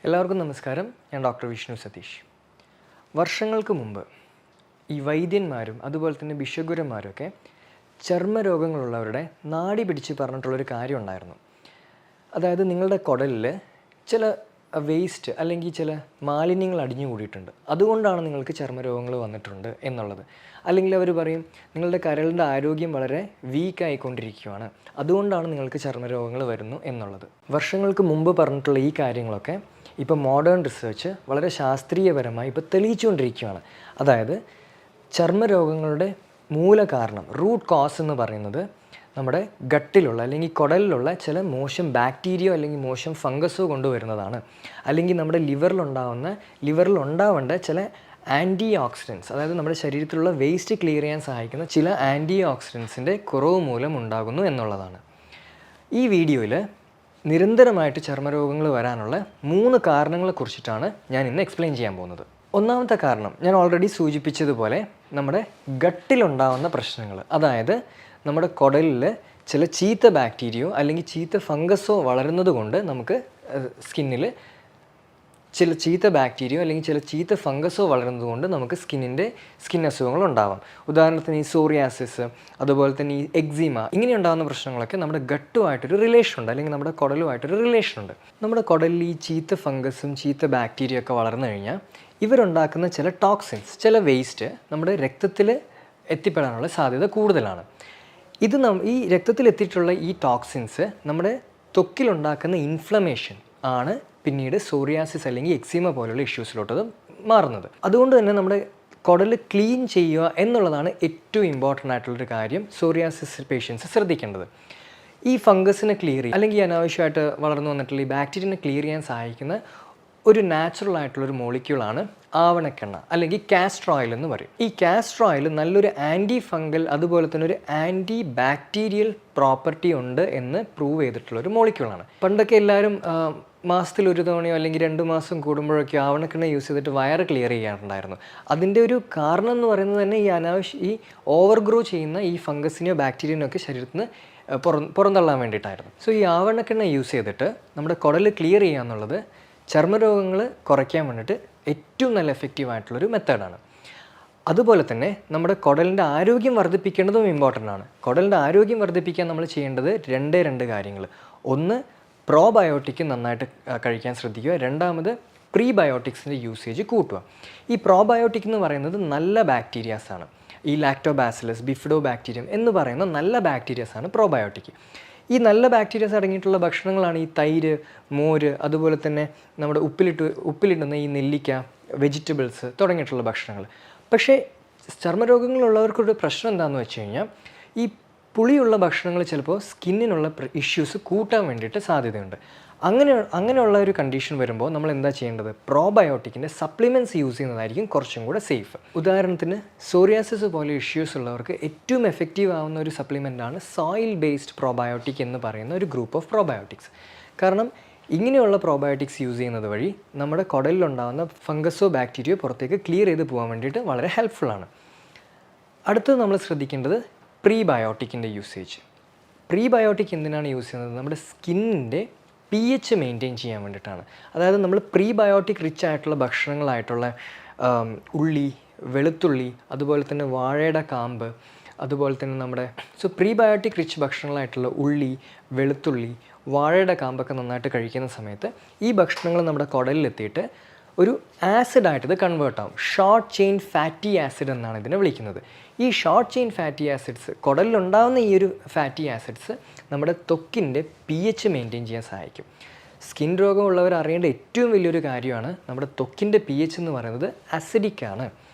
എല്ലാവർക്കും നമസ്കാരം. ഞാൻ ഡോക്ടർ വിഷ്ണു സതീഷ്. വർഷങ്ങൾക്ക് മുമ്പ് ഈ വൈദ്യന്മാരും അതുപോലെ തന്നെ ഭിഷഗ്വരന്മാരൊക്കെ ചർമ്മരോഗങ്ങളുള്ളവരുടെ നാഡി പിടിച്ച് പറഞ്ഞിട്ടുള്ളൊരു കാര്യം ഉണ്ടായിരുന്നു. അതായത് നിങ്ങളുടെ കുടലിൽ ചില വേസ്റ്റ് അല്ലെങ്കിൽ ചില മാലിന്യങ്ങൾ അടിഞ്ഞു കൂടിയിട്ടുണ്ട്, അതുകൊണ്ടാണ് നിങ്ങൾക്ക് ചർമ്മരോഗങ്ങൾ വന്നിട്ടുണ്ട് എന്നുള്ളത്. അല്ലെങ്കിൽ അവർ പറയും നിങ്ങളുടെ കരളിൻ്റെ ആരോഗ്യം വളരെ വീക്കായിക്കൊണ്ടിരിക്കുകയാണ്, അതുകൊണ്ടാണ് നിങ്ങൾക്ക് ചർമ്മരോഗങ്ങൾ വരുന്നു എന്നുള്ളത്. വർഷങ്ങൾക്ക് മുമ്പ് പറഞ്ഞിട്ടുള്ള ഈ കാര്യങ്ങളൊക്കെ ഇപ്പോൾ മോഡേൺ റിസർച്ച് വളരെ ശാസ്ത്രീയപരമായി ഇപ്പോൾ തെളിയിച്ചുകൊണ്ടിരിക്കുകയാണ്. അതായത് ചർമ്മരോഗങ്ങളുടെ മൂലകാരണം, റൂട്ട് കോസ് എന്ന് പറയുന്നത് നമ്മുടെ ഗട്ടിലുള്ള അല്ലെങ്കിൽ കുടലിലുള്ള ചില മോശം ബാക്ടീരിയോ അല്ലെങ്കിൽ മോശം ഫംഗസോ കൊണ്ടുവരുന്നതാണ്. അല്ലെങ്കിൽ നമ്മുടെ ലിവറിലുണ്ടാവേണ്ട ചില ആൻറ്റി ഓക്സിഡൻസ്, അതായത് നമ്മുടെ ശരീരത്തിലുള്ള വേസ്റ്റ് ക്ലിയർ ചെയ്യാൻ സഹായിക്കുന്ന ചില ആൻറ്റി ഓക്സിഡൻസിൻ്റെ കുറവ് മൂലം ഉണ്ടാകുന്നു എന്നുള്ളതാണ്. ഈ വീഡിയോയിൽ നിരന്തരമായിട്ട് ചർമ്മരോഗങ്ങൾ വരാനുള്ള 3 കാരണങ്ങളെക്കുറിച്ചിട്ടാണ് ഞാൻ ഇന്ന് എക്സ്പ്ലെയിൻ ചെയ്യാൻ പോകുന്നത്. ഒന്നാമത്തെ കാരണം ഞാൻ ഓൾറെഡി സൂചിപ്പിച്ചതുപോലെ നമ്മുടെ ഗട്ടിലുണ്ടാകുന്ന പ്രശ്നങ്ങൾ. അതായത് നമ്മുടെ കുടലിൽ ചില ചീത്ത ബാക്ടീരിയയോ അല്ലെങ്കിൽ ചീത്ത ഫംഗസോ വളരുന്നത് കൊണ്ട് നമുക്ക് സ്കിന്നിൽ ചില ചീത്ത ബാക്ടീരിയയോ അല്ലെങ്കിൽ ചില ചീത്ത ഫംഗസോ വളരുന്നത് കൊണ്ട് നമുക്ക് സ്കിൻ അസുഖങ്ങൾ ഉണ്ടാവാം. ഉദാഹരണത്തിന് ഈ സോറിയാസിസ്, അതുപോലെ തന്നെ ഈ എക്സീമ, ഇങ്ങനെ ഉണ്ടാകുന്ന പ്രശ്നങ്ങളൊക്കെ നമ്മുടെ ഗട്ടുമായിട്ടൊരു റിലേഷൻ ഉണ്ട്, അല്ലെങ്കിൽ നമ്മുടെ കുടലുമായിട്ടൊരു റിലേഷൻ ഉണ്ട്. നമ്മുടെ കുടലിൽ ഈ ചീത്ത ഫംഗസും ചീത്ത ബാക്ടീരിയ ഒക്കെ വളർന്നു കഴിഞ്ഞാൽ ഇവരുണ്ടാക്കുന്ന ചില ടോക്സിൻസ്, ചില വേസ്റ്റ് നമ്മുടെ രക്തത്തിൽ എത്തിപ്പെടാനുള്ള സാധ്യത കൂടുതലാണ്. ഈ രക്തത്തിലെത്തിയിട്ടുള്ള ഈ ടോക്സിൻസ് നമ്മുടെ ത്വക്കിലുണ്ടാക്കുന്ന ഇൻഫ്ലമേഷൻ ആണ് പിന്നീട് സോറിയാസിസ് അല്ലെങ്കിൽ എക്സീമ പോലുള്ള ഇഷ്യൂസിലോട്ടത് മാറുന്നത്. അതുകൊണ്ട് തന്നെ നമ്മുടെ കുടൽ ക്ലീൻ ചെയ്യുക എന്നുള്ളതാണ് ഏറ്റവും ഇമ്പോർട്ടൻ്റ് ആയിട്ടുള്ളൊരു കാര്യം സോറിയാസിസ് പേഷ്യൻസ് ശ്രദ്ധിക്കേണ്ടത്. ഈ ഫംഗസിനെ ക്ലിയർ ചെയ്യുക അല്ലെങ്കിൽ അനാവശ്യമായിട്ട് വളർന്നു വന്നിട്ടുള്ള ഈ ബാക്ടീരിയനെ ക്ലിയർ ചെയ്യാൻ സഹായിക്കുന്ന ഒരു നാച്ചുറൽ ആയിട്ടുള്ളൊരു മോളിക്യൂളാണ് ആവണക്കെണ്ണ അല്ലെങ്കിൽ കാസ്റ്റർ ഓയിൽ എന്ന് പറയും. ഈ കാസ്റ്റർ ഓയിൽ നല്ലൊരു ആൻറ്റി ഫംഗൽ അതുപോലെ തന്നെ ഒരു ആൻറ്റി ബാക്ടീരിയൽ പ്രോപ്പർട്ടി ഉണ്ട് എന്ന് പ്രൂവ് ചെയ്തിട്ടുള്ളൊരു മോളിക്യൂളാണ്. പണ്ടൊക്കെ എല്ലാവരും മാസത്തിൽ ഒരു തവണയോ അല്ലെങ്കിൽ 2 മാസം കൂടുമ്പോഴൊക്കെ ആവണക്കെണ്ണ യൂസ് ചെയ്തിട്ട് വയറ് ക്ലിയർ ചെയ്യാറുണ്ടായിരുന്നു. അതിൻ്റെ ഒരു കാരണം എന്ന് പറയുന്നത് തന്നെ ഈ ഓവർഗ്രോ ചെയ്യുന്ന ഈ ഫംഗസിനെയോ ബാക്ടീരിയനോ ഒക്കെ ശരീരത്തിൽ നിന്ന് പുറന്തള്ളാൻ വേണ്ടിയിട്ടായിരുന്നു. സോ ഈ ആവണക്കെണ്ണ യൂസ് ചെയ്തിട്ട് നമ്മുടെ കുടൽ ക്ലിയർ ചെയ്യുക എന്നുള്ളത് ചർമ്മരോഗങ്ങൾ കുറയ്ക്കാൻ വേണ്ടിയിട്ട് ഏറ്റവും നല്ല എഫക്റ്റീവായിട്ടുള്ളൊരു മെത്തേഡാണ്. അതുപോലെ തന്നെ നമ്മുടെ കുടലിൻ്റെ ആരോഗ്യം വർദ്ധിപ്പിക്കേണ്ടതും ഇമ്പോർട്ടൻ്റ് ആണ്. കുടലിൻ്റെ ആരോഗ്യം വർദ്ധിപ്പിക്കാൻ നമ്മൾ ചെയ്യേണ്ടത് 2 കാര്യങ്ങൾ. ഒന്ന്, പ്രോബയോട്ടിക് നന്നായിട്ട് കഴിക്കാൻ ശ്രദ്ധിക്കുക. രണ്ടാമത്, പ്രീബയോട്ടിക്സിൻ്റെ യൂസേജ് കൂട്ടുക. ഈ പ്രോബയോട്ടിക് എന്ന് പറയുന്നത് നല്ല ബാക്ടീരിയാസാണ്. ഈ ലാക്ടോബാസിലസ്, ബിഫിഡോ ബാക്ടീരിയം എന്ന് പറയുന്ന നല്ല ബാക്ടീരിയാസാണ് പ്രോബയോട്ടിക്. ഈ നല്ല ബാക്ടീരിയസ് അടങ്ങിയിട്ടുള്ള ഭക്ഷണങ്ങളാണ് ഈ തൈര്, മോര്, അതുപോലെ തന്നെ നമ്മുടെ ഉപ്പിലിടുന്ന ഈ നെല്ലിക്ക, വെജിറ്റബിൾസ് തുടങ്ങിയിട്ടുള്ള ഭക്ഷണങ്ങൾ. പക്ഷേ ചർമ്മരോഗങ്ങളുള്ളവർക്കൊരു പ്രശ്നം എന്താണെന്ന് വെച്ച് കഴിഞ്ഞാൽ ഈ പുളിയുള്ള ഭക്ഷണങ്ങൾ ചിലപ്പോൾ സ്കിന്നിനുള്ള ഇഷ്യൂസ് കൂട്ടാൻ വേണ്ടിയിട്ട് സാധ്യതയുണ്ട്. അങ്ങനെയുള്ള ഒരു കണ്ടീഷൻ വരുമ്പോൾ നമ്മൾ എന്താ ചെയ്യേണ്ടത്? പ്രോബയോട്ടിക്കിൻ്റെ സപ്ലിമെൻറ്റ്സ് യൂസ് ചെയ്യുന്നതായിരിക്കും കുറച്ചും കൂടെ സേഫ്. ഉദാഹരണത്തിന് സോറിയാസിസ് പോലെ ഇഷ്യൂസ് ഉള്ളവർക്ക് ഏറ്റവും എഫക്റ്റീവ് ആവുന്ന ഒരു സപ്ലിമെൻ്റാണ് സോയിൽ ബേസ്ഡ് പ്രോബയോട്ടിക് എന്ന് പറയുന്ന ഒരു ഗ്രൂപ്പ് ഓഫ് പ്രോബയോട്ടിക്സ്. കാരണം ഇങ്ങനെയുള്ള പ്രോബയോട്ടിക്സ് യൂസ് ചെയ്യുന്നത് വഴി നമ്മുടെ കുടലിലുണ്ടാകുന്ന ഫംഗസോ ബാക്ടീരിയോ പുറത്തേക്ക് ക്ലിയർ ചെയ്ത് പോകാൻ വേണ്ടിയിട്ട് വളരെ ഹെൽപ്ഫുള്ളാണ്. അടുത്തത് നമ്മൾ ശ്രദ്ധിക്കേണ്ടത് പ്രീബയോട്ടിക്കിൻ്റെ യൂസേജ്. പ്രീബയോട്ടിക് എന്തിനാണ് യൂസ് ചെയ്യുന്നത്? നമ്മുടെ സ്കിന്നിൻ്റെ pH മെയിൻറ്റെയിൻ ചെയ്യാൻ വേണ്ടിയിട്ടാണ്. അതായത് നമ്മൾ പ്രീബയോട്ടിക് റിച്ച് ആയിട്ടുള്ള ഭക്ഷണങ്ങളായിട്ടുള്ള ഉള്ളി, വെളുത്തുള്ളി, അതുപോലെ തന്നെ വാഴയുടെ കാമ്പ്, അതുപോലെ തന്നെ പ്രീബയോട്ടിക് റിച്ച് ഭക്ഷണങ്ങളായിട്ടുള്ള ഉള്ളി, വെളുത്തുള്ളി, വാഴയുടെ കാമ്പൊക്കെ നന്നായിട്ട് കഴിക്കുന്ന സമയത്ത് ഈ ഭക്ഷണങ്ങൾ നമ്മുടെ കുടലിലെത്തിയിട്ട് ഒരു ആസിഡായിട്ട് ഇത് കൺവേർട്ട് ആവും. ഷോർട്ട് ചെയിൻ ഫാറ്റി ആസിഡ് എന്നാണ് ഇതിനെ വിളിക്കുന്നത്. ഈ ഷോർട്ട് ചെയിൻ ഫാറ്റി ആസിഡ്സ്, കുടലിലുണ്ടാകുന്ന ഈ ഒരു ഫാറ്റി ആസിഡ്സ് നമ്മുടെ ത്വക്കിൻ്റെ pH മെയിൻറ്റെയിൻ ചെയ്യാൻ സഹായിക്കും. സ്കിൻ രോഗമുള്ളവർ അറിയേണ്ട ഏറ്റവും വലിയൊരു കാര്യമാണ് നമ്മുടെ ത്വക്കിൻ്റെ pH എന്ന് പറയുന്നത് അസിഡിക്കാണ്.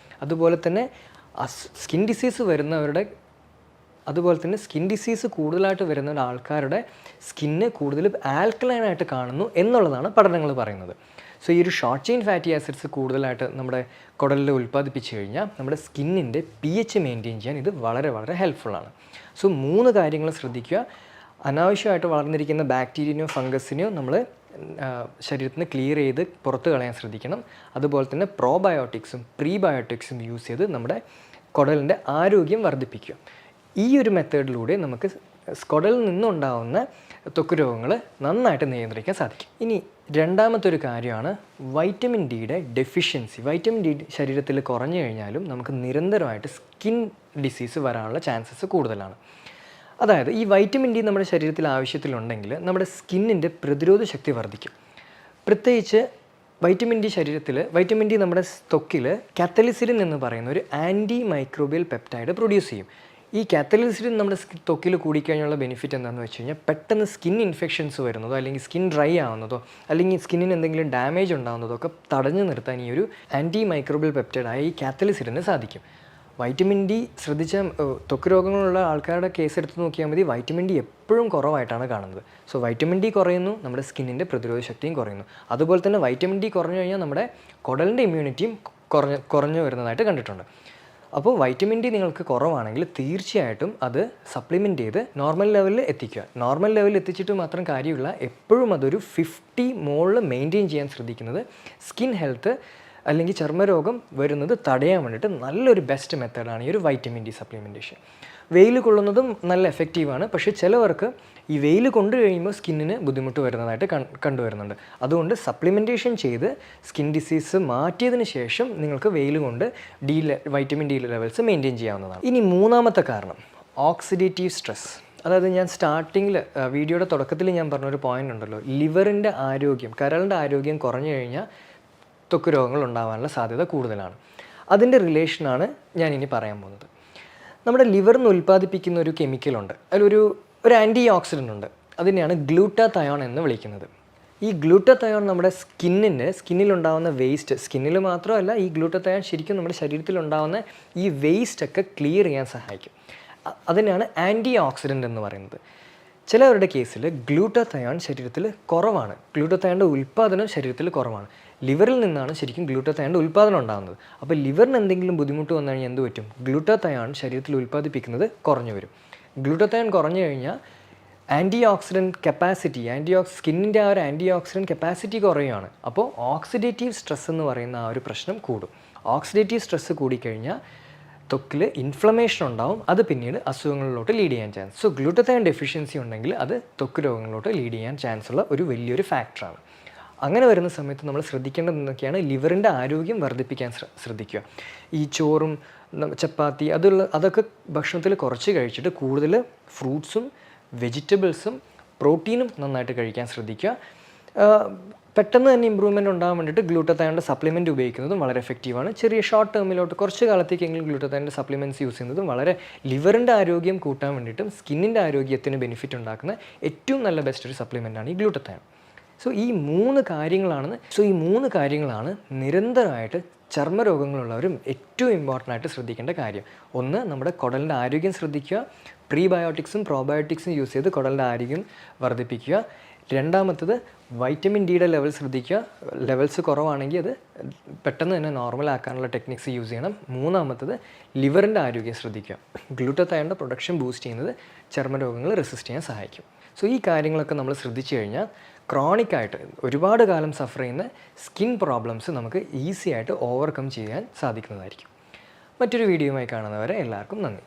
അതുപോലെ തന്നെ സ്കിൻ ഡിസീസ് കൂടുതലായിട്ട് വരുന്ന ആൾക്കാരുടെ സ്കിന്ന് കൂടുതൽ ആൽക്കലൈനായിട്ട് കാണുന്നു എന്നുള്ളതാണ് പഠനങ്ങൾ പറയുന്നത്. സോ ഈ ഒരു ഷോർട്ട് ചെയിൻ ഫാറ്റി ആസിഡ്സ് കൂടുതലായിട്ട് നമ്മുടെ കുടലിൽ ഉൽപ്പാദിപ്പിച്ച് കഴിഞ്ഞാൽ നമ്മുടെ സ്കിന്നിൻ്റെ pH മെയിൻറ്റെയിൻ ചെയ്യാൻ ഇത് വളരെ വളരെ ഹെൽപ്ഫുള്ളാണ്. സോ 3 കാര്യങ്ങൾ ശ്രദ്ധിക്കുക. അനാവശ്യമായിട്ട് വളർന്നിരിക്കുന്ന ബാക്ടീരിയനെയോ ഫംഗസിനെയോ നമ്മൾ ശരീരത്തിൽ നിന്ന് ക്ലിയർ ചെയ്ത് പുറത്ത് കളയാൻ ശ്രദ്ധിക്കണം. അതുപോലെ തന്നെ പ്രോബയോട്ടിക്സും പ്രീബയോട്ടിക്സും യൂസ് ചെയ്ത് നമ്മുടെ കുടലിൻ്റെ ആരോഗ്യം വർദ്ധിപ്പിക്കുക. ഈ ഒരു മെത്തേഡിലൂടെ നമുക്ക് കുടലിൽ നിന്നുണ്ടാകുന്ന ത്വക്ക് രോഗങ്ങൾ നന്നായിട്ട് നിയന്ത്രിക്കാൻ സാധിക്കും. ഇനി രണ്ടാമത്തെ ഒരു കാര്യമാണ് വൈറ്റമിൻ ഡിയുടെ ഡെഫിഷ്യൻസി. വൈറ്റമിൻ ഡി ശരീരത്തിൽ കുറഞ്ഞു കഴിഞ്ഞാലും നമുക്ക് നിരന്തരമായിട്ട് സ്കിൻ ഡിസീസ് വരാനുള്ള ചാൻസസ് കൂടുതലാണ്. അതായത് ഈ വൈറ്റമിൻ ഡി നമ്മുടെ ശരീരത്തിൽ ആവശ്യത്തിലുണ്ടെങ്കിൽ നമ്മുടെ സ്കിന്നിൻ്റെ പ്രതിരോധ ശക്തി വർദ്ധിക്കും. പ്രത്യേകിച്ച് വൈറ്റമിൻ ഡി നമ്മുടെ ത്വക്കിൽ കാത്തലിസിലിൻ എന്ന് പറയുന്ന ഒരു ആൻറ്റി മൈക്രോബിയൽ പെപ്റ്റൈഡ് പ്രൊഡ്യൂസ് ചെയ്യും. ഈ കാത്തലിസിലിൻ നമ്മുടെ ത്വക്കിൽ കൂടിക്കഴിഞ്ഞുള്ള ബെനിഫിറ്റ് എന്താണെന്ന് വെച്ച് കഴിഞ്ഞാൽ പെട്ടെന്ന് സ്കിൻ ഇൻഫെക്ഷൻസ് വരുന്നതോ അല്ലെങ്കിൽ സ്കിൻ ഡ്രൈ ആവുന്നതോ അല്ലെങ്കിൽ സ്കിന്നിന് എന്തെങ്കിലും ഡാമേജ് ഉണ്ടാകുന്നതോ ഒക്കെ തടഞ്ഞു നിർത്താൻ ഈ ഒരു ആൻറ്റി മൈക്രോബിയൽ പെപ്റ്റൈഡായ ഈ കാത്തലിസിലിന് സാധിക്കും. വൈറ്റമിൻ ഡി ശ്രദ്ധിച്ച ത്വക്ക് രോഗങ്ങളുള്ള ആൾക്കാരുടെ കേസ് എടുത്ത് നോക്കിയാൽ മതി, വൈറ്റമിൻ ഡി എപ്പോഴും കുറവായിട്ടാണ് കാണുന്നത്. സോ വൈറ്റമിൻ ഡി കുറയുന്നു, നമ്മുടെ സ്കിന്നിൻ്റെ പ്രതിരോധ ശക്തിയും കുറയുന്നു. അതുപോലെ തന്നെ വൈറ്റമിൻ ഡി കുറഞ്ഞു കഴിഞ്ഞാൽ നമ്മുടെ കുടലിൻ്റെ ഇമ്മ്യൂണിറ്റിയും കുറഞ്ഞു വരുന്നതായിട്ട് കണ്ടിട്ടുണ്ട്. അപ്പോൾ വൈറ്റമിൻ ഡി നിങ്ങൾക്ക് കുറവാണെങ്കിൽ തീർച്ചയായിട്ടും അത് സപ്ലിമെൻറ്റ് ചെയ്ത് നോർമൽ ലെവലിൽ എത്തിക്കുക. നോർമൽ ലെവലിൽ എത്തിച്ചിട്ട് മാത്രം കാര്യമില്ല, എപ്പോഴും അതൊരു 50 മുകളിൽ മെയിൻറ്റെയിൻ ചെയ്യാൻ ശ്രദ്ധിക്കുന്നത് സ്കിൻ ഹെൽത്ത് അല്ലെങ്കിൽ ചർമ്മരോഗം വരുന്നത് തടയാൻ വേണ്ടിയിട്ട് നല്ലൊരു ബെസ്റ്റ് മെത്തേഡാണ് ഈ ഒരു വൈറ്റമിൻ ഡി സപ്ലിമെൻറ്റേഷൻ. വെയിൽ കൊള്ളുന്നതും നല്ല എഫക്റ്റീവാണ്. പക്ഷേ ചിലവർക്ക് ഈ വെയിൽ കൊണ്ടു കഴിയുമ്പോൾ സ്കിന്നിന് ബുദ്ധിമുട്ട് വരുന്നതായിട്ട് കണ്ടുവരുന്നുണ്ട്. അതുകൊണ്ട് സപ്ലിമെൻറ്റേഷൻ ചെയ്ത് സ്കിൻ ഡിസീസ് മാറ്റിയതിന് ശേഷം നിങ്ങൾക്ക് വെയിൽ കൊണ്ട് വൈറ്റമിൻ ഡി ലെവൽസ് മെയിൻറ്റെയിൻ ചെയ്യാവുന്നതാണ്. ഇനി മൂന്നാമത്തെ കാരണം ഓക്സിഡേറ്റീവ് സ്ട്രെസ്. അതായത് ഞാൻ സ്റ്റാർട്ടിങ്ങിൽ വീഡിയോയുടെ തുടക്കത്തിൽ ഞാൻ പറഞ്ഞൊരു പോയിൻ്റ് ഉണ്ടല്ലോ, ലിവറിൻ്റെ ആരോഗ്യം, കരളിൻ്റെ ആരോഗ്യം കുറഞ്ഞു കഴിഞ്ഞാൽ ത്വക്ക് രോഗങ്ങൾ ഉണ്ടാകാനുള്ള സാധ്യത കൂടുതലാണ്. അതിൻ്റെ റിലേഷനാണ് ഞാൻ ഇനി പറയാൻ പോകുന്നത്. നമ്മുടെ ലിവറിൽ നിന്ന് ഉൽപ്പാദിപ്പിക്കുന്ന ഒരു കെമിക്കലുണ്ട്, അതിലൊരു ആൻറ്റി ഓക്സിഡൻ്റ് ഉണ്ട്, അതിനെയാണ് ഗ്ലൂട്ടാതയോൺ എന്ന് വിളിക്കുന്നത്. ഈ ഗ്ലൂട്ടാതയോൺ നമ്മുടെ സ്കിന്നിലുണ്ടാകുന്ന വേസ്റ്റ്, സ്കിന്നിൽ മാത്രമല്ല ഈ ഗ്ലൂട്ടാതയോൺ ശരിക്കും നമ്മുടെ ശരീരത്തിലുണ്ടാകുന്ന ഈ വേസ്റ്റൊക്കെ ക്ലിയർ ചെയ്യാൻ സഹായിക്കും. അതിനാണ് ആൻറ്റി ഓക്സിഡൻ്റ് എന്ന് പറയുന്നത്. ചിലവരുടെ കേസിൽ ഗ്ലൂട്ടാതയോൺ ശരീരത്തിൽ കുറവാണ്, ഗ്ലൂട്ടാതയോണിൻ്റെ ഉൽപ്പാദനം ശരീരത്തിൽ കുറവാണ്. ലിവറിൽ നിന്നാണ് ശരിക്കും ഗ്ലൂട്ടാതയോണിൻ്റെ ഉൽപ്പാദനം ഉണ്ടാകുന്നത്. അപ്പോൾ ലിവറിന് എന്തെങ്കിലും ബുദ്ധിമുട്ട് വന്നു കഴിഞ്ഞാൽ എന്ത് പറ്റും? ഗ്ലൂട്ടാതയോൺ ശരീരത്തിൽ ഉൽപ്പാദിപ്പിക്കുന്നത് കുറഞ്ഞു വരും. ഗ്ലൂട്ടാതയോൺ കുറഞ്ഞു കഴിഞ്ഞാൽ ആൻറ്റി ഓക്സിഡൻറ്റ് കപ്പാസിറ്റി, സ്കിന്നിൻ്റെ ആ ഒരു ആൻറ്റി ഓക്സിഡൻറ്റ് കപ്പാസിറ്റി കുറയുകയാണ്. അപ്പോൾ ഓക്സിഡേറ്റീവ് സ്ട്രെസ് എന്ന് പറയുന്ന ആ ഒരു പ്രശ്നം കൂടും. ഓക്സിഡേറ്റീവ് സ്ട്രെസ് കൂടിക്കഴിഞ്ഞാൽ ത്വക്കിൽ ഇൻഫ്ലമേഷൻ ഉണ്ടാവും, അത് പിന്നീട് അസുഖങ്ങളിലോട്ട് ലീഡ് ചെയ്യാൻ ചാൻസ്. സോ ഗ്ലൂട്ടാതയോൺ ഡെഫിഷ്യൻസി ഉണ്ടെങ്കിൽ അത് ത്വക്ക് രോഗങ്ങളിലോട്ട് ലീഡ് ചെയ്യാൻ ചാൻസ് ഉള്ള ഒരു വലിയൊരു ഫാക്ടറാണ്. അങ്ങനെ വരുന്ന സമയത്ത് നമ്മൾ ശ്രദ്ധിക്കേണ്ടത് എന്തൊക്കെയാണ്? ലിവറിൻ്റെ ആരോഗ്യം വർദ്ധിപ്പിക്കാൻ ശ്രദ്ധിക്കുക. ഈ ചോറും ചപ്പാത്തി അതൊക്കെ ഭക്ഷണത്തിൽ കുറച്ച് കഴിച്ചിട്ട് കൂടുതൽ ഫ്രൂട്ട്സും വെജിറ്റബിൾസും പ്രോട്ടീനും നന്നായിട്ട് കഴിക്കാൻ ശ്രദ്ധിക്കുക. പെട്ടെന്ന് തന്നെ ഇമ്പ്രൂവ്മെൻറ്റ് ഉണ്ടാകാൻ വേണ്ടിയിട്ട് ഗ്ലൂട്ടാതയോണിൻ്റെ സപ്ലിമെൻറ്റ് ഉപയോഗിക്കുന്നതും വളരെ എഫക്റ്റീവാണ്. ചെറിയ ഷോർട്ട് ടേമിലോട്ട് കുറച്ച് കാലത്തേക്കെങ്കിലും ഗ്ലൂട്ടാതയോണിൻ്റെ സപ്ലിമെൻറ്റ്സ് യൂസ് ചെയ്യുന്നതും വളരെ ലിവറിൻ്റെ ആരോഗ്യം കൂട്ടാൻ വേണ്ടിയിട്ടും സ്കിന്നിൻ്റെ ആരോഗ്യത്തിന് ബെനിഫിറ്റ് ഉണ്ടാക്കുന്ന ഏറ്റവും നല്ല ബെസ്റ്റ് ഒരു സപ്ലിമെൻറ്റാണ് ഈ ഗ്ലൂട്ടാതയോൺ. സോ ഈ മൂന്ന് കാര്യങ്ങളാണ് നിരന്തരമായിട്ട് ചർമ്മരോഗങ്ങളുള്ളവരും ഏറ്റവും ഇമ്പോർട്ടൻ്റ് ആയിട്ട് ശ്രദ്ധിക്കേണ്ട കാര്യം. ഒന്ന്, നമ്മുടെ കുടലിൻ്റെ ആരോഗ്യം ശ്രദ്ധിക്കുക, പ്രീബയോട്ടിക്സും പ്രോബയോട്ടിക്സും യൂസ് ചെയ്ത് കുടലിൻ്റെ ആരോഗ്യം വർദ്ധിപ്പിക്കുക. രണ്ടാമത്തത്, വൈറ്റമിൻ ഡിയുടെ ലെവൽ ശ്രദ്ധിക്കുക, ലെവൽസ് കുറവാണെങ്കിൽ അത് പെട്ടെന്ന് തന്നെ നോർമൽ ആക്കാനുള്ള ടെക്നിക്സ് യൂസ് ചെയ്യണം. മൂന്നാമത്തത്, ലിവറിൻ്റെ ആരോഗ്യം ശ്രദ്ധിക്കുക. ഗ്ലൂട്ടാതയോണിൻ്റെ പ്രൊഡക്ഷൻ ബൂസ്റ്റ് ചെയ്യുന്നത് ചർമ്മരോഗങ്ങൾ റെസിസ്റ്റ് ചെയ്യാൻ സഹായിക്കും. സോ ഈ കാര്യങ്ങളൊക്കെ നമ്മൾ ശ്രദ്ധിച്ചു കഴിഞ്ഞാൽ ക്രോണിക്കായിട്ട് ഒരുപാട് കാലം സഫർ ചെയ്യുന്ന സ്കിൻ പ്രോബ്ലംസ് നമുക്ക് ഈസി ആയിട്ട് ഓവർകം ചെയ്യാൻ സാധിക്കുന്നതായിരിക്കും. മറ്റൊരു വീഡിയോയുമായി കാണുന്നവരെ എല്ലാവർക്കും നന്ദി.